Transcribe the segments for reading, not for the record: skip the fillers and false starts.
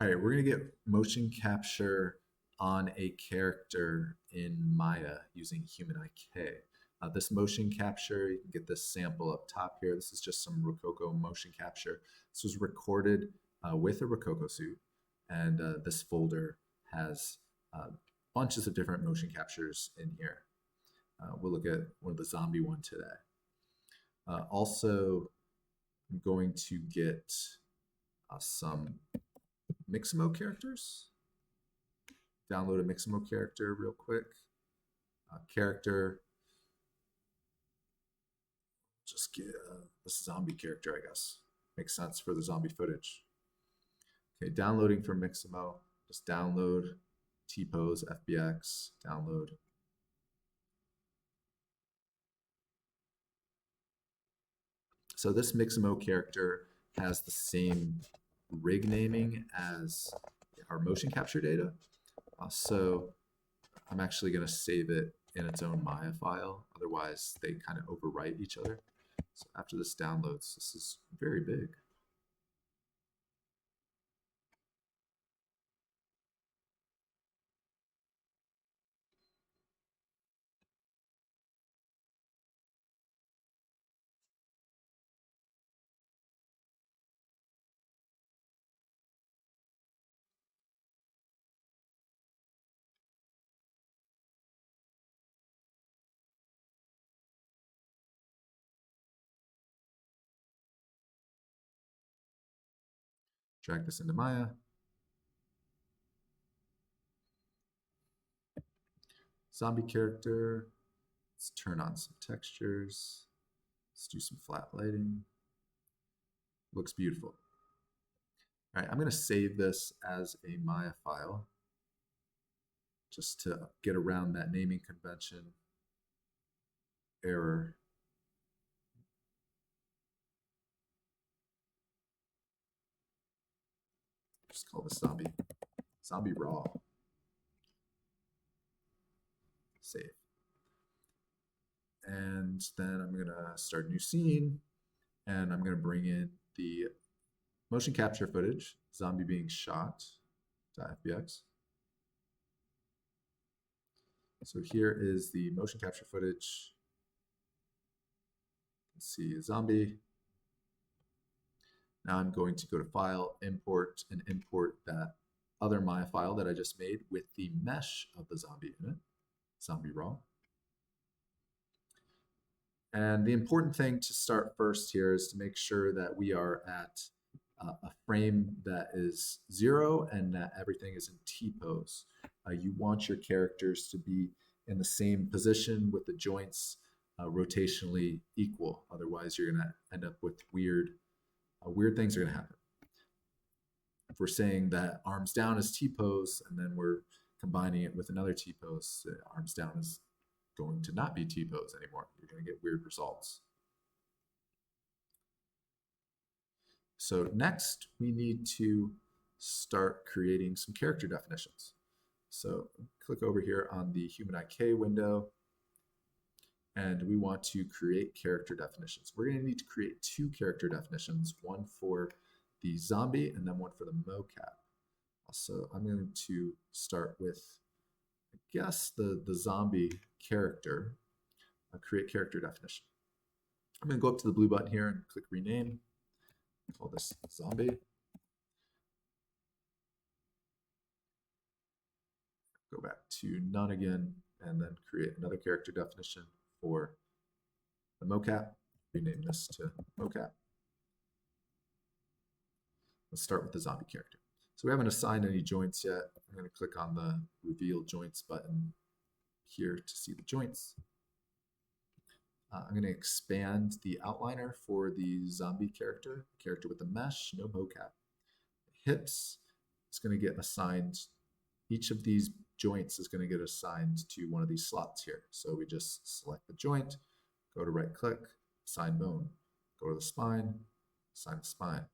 All right, we're gonna get motion capture on a character in Maya using Human IK. This motion capture, you can get this sample up top here. This is just some Rococo motion capture. This was recorded with a Rococo suit, and this folder has bunches of different motion captures in here. We'll look at one of the zombie one today. Also, I'm going to get some Mixamo characters. Download a Mixamo character real quick. Character. Just get a zombie character, I guess. Makes sense for the zombie footage. Okay, downloading from Mixamo. Just download T-Pose, FBX, download. So this Mixamo character has the same rig naming as our motion capture data. So I'm actually going to save it in its own Maya file. Otherwise, they kind of overwrite each other. So after this downloads, this is very big. Drag this into Maya. Zombie character. Let's turn on some textures. Let's do some flat lighting. Looks beautiful. All right, I'm going to save this as a Maya file just to get around that naming convention error. Just call this zombie raw. Save. And then I'm going to start a new scene, and I'm going to bring in the motion capture footage, zombie being shot, .fbx. So here is the motion capture footage. Let's see a zombie. Now I'm going to go to File, Import, and import that other Maya file that I just made with the mesh of the zombie in it, zombie raw. And the important thing to start first here is to make sure that we are at a frame that is 0 and that everything is in T-pose. You want your characters to be in the same position with the joints rotationally equal. Otherwise, you're going to end up with weird things are going to happen. If we're saying that arms down is T-pose and then we're combining it with another T-pose, arms down is going to not be T-pose anymore. You're going to get weird results. So next, we need to start creating some character definitions. So click over here on the Human IK window, and we want to create character definitions. We're going to need to create 2 character definitions, one for the zombie and then one for the mocap. So I'm going to start with, I guess, the zombie character, create character definition. I'm going to go up to the blue button here and click rename. Call this zombie. Go back to none again, and then create another character definition for the mocap. Rename this to mocap. Let's start with the zombie character. So we haven't assigned any joints yet. I'm going to click on the reveal joints button here to see the joints. I'm going to expand the outliner for the zombie character with the mesh, no mocap. Hips is going to get assigned, each of these joints is going to get assigned to one of these slots here. So we just select the joint, go to right click, assign bone, go to the spine, assign the spine.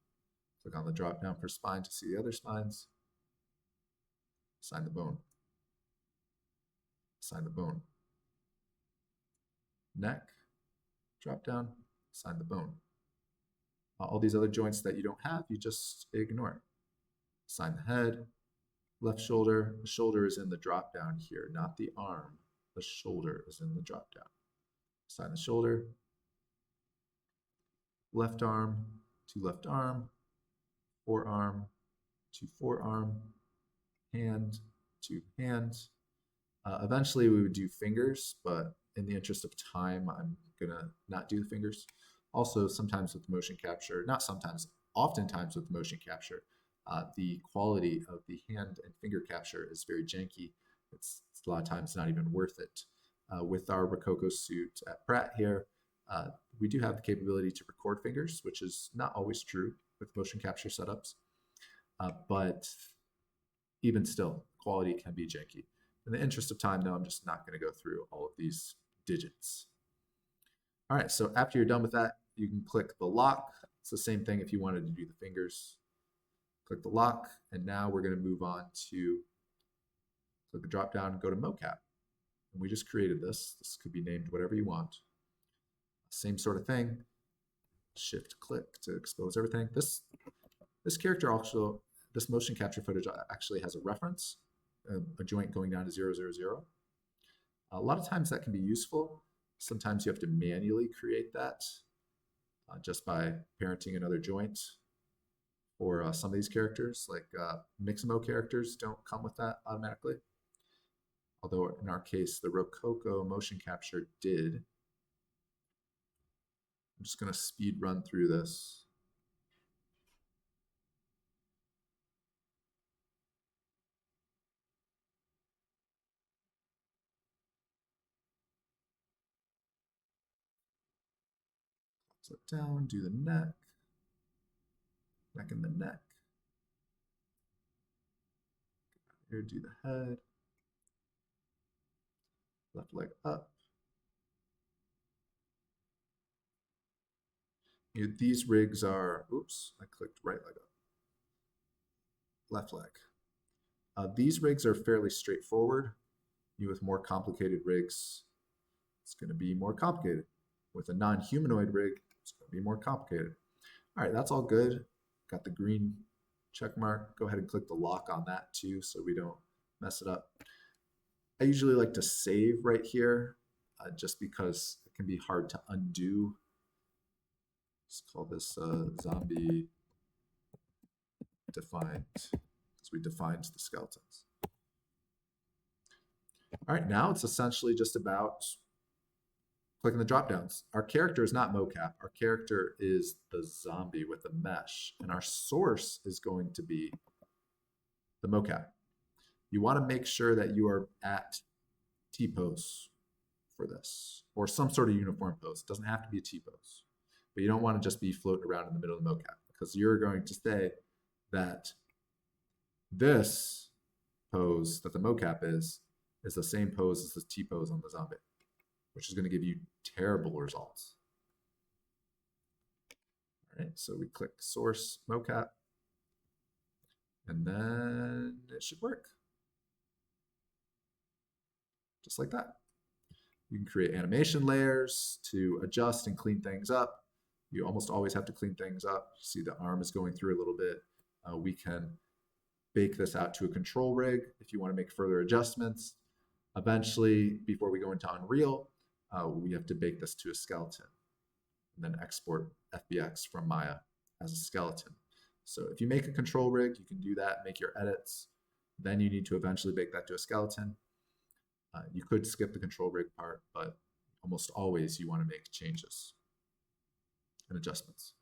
Click on the drop down for spine to see the other spines, assign the bone, assign the bone. Neck, drop down, assign the bone. All these other joints that you don't have, you just ignore. Assign the head, left shoulder. The shoulder is in the drop down here, not the arm. The shoulder is in the drop down. Assign the shoulder, left arm to left arm, forearm to forearm, hand to hand. Eventually we would do fingers, but in the interest of time, I'm gonna not do the fingers. Also, sometimes with motion capture, not sometimes, oftentimes with motion capture, the quality of the hand and finger capture is very janky. It's a lot of times not even worth it. With our Rococo suit at Pratt here, we do have the capability to record fingers, which is not always true with motion capture setups. But even still, quality can be janky. In the interest of time, though, I'm just not going to go through all of these digits. All right, so after you're done with that, you can click the lock. It's the same thing if you wanted to do the fingers. Click the lock, and now we're going to move on to click the drop down and go to mocap. And we just created this. This could be named whatever you want. Same sort of thing. Shift click to expose everything. This character also, this motion capture footage actually has a reference, a joint going down to 0, 0, 0. A lot of times that can be useful. Sometimes you have to manually create that just by parenting another joint. Or some of these characters, like Mixamo characters, don't come with that automatically. Although in our case, the Rococo motion capture did. I'm just going to speed run through this. So down, do the neck and the neck. Here, do the head. Left leg up. These rigs are, oops, I clicked right leg up. Left leg. These rigs are fairly straightforward. With more complicated rigs, it's going to be more complicated. With a non-humanoid rig, it's going to be more complicated. All right, that's all good. Got the green check mark. Go ahead and click the lock on that too so we don't mess it up. I usually like to save right here just because it can be hard to undo. Let's call this zombie defined, because we defined the skeletons. All right, now it's essentially just about clicking the drop downs. Our character is not mocap. Our character is the zombie with the mesh, and our source is going to be the mocap. You want to make sure that you are at T-pose for this, or some sort of uniform pose. It doesn't have to be a T-pose, but you don't want to just be floating around in the middle of the mocap, because you're going to say that this pose that the mocap is the same pose as the T-pose on the zombie, which is going to give you terrible results. All right, so we click source mocap, and then it should work. Just like that. You can create animation layers to adjust and clean things up. You almost always have to clean things up. See, the arm is going through a little bit. We can bake this out to a control rig if you want to make further adjustments. Eventually, before we go into Unreal, we have to bake this to a skeleton and then export FBX from Maya as a skeleton. So if you make a control rig, you can do that, make your edits. Then you need to eventually bake that to a skeleton. You could skip the control rig part, but almost always you want to make changes and adjustments.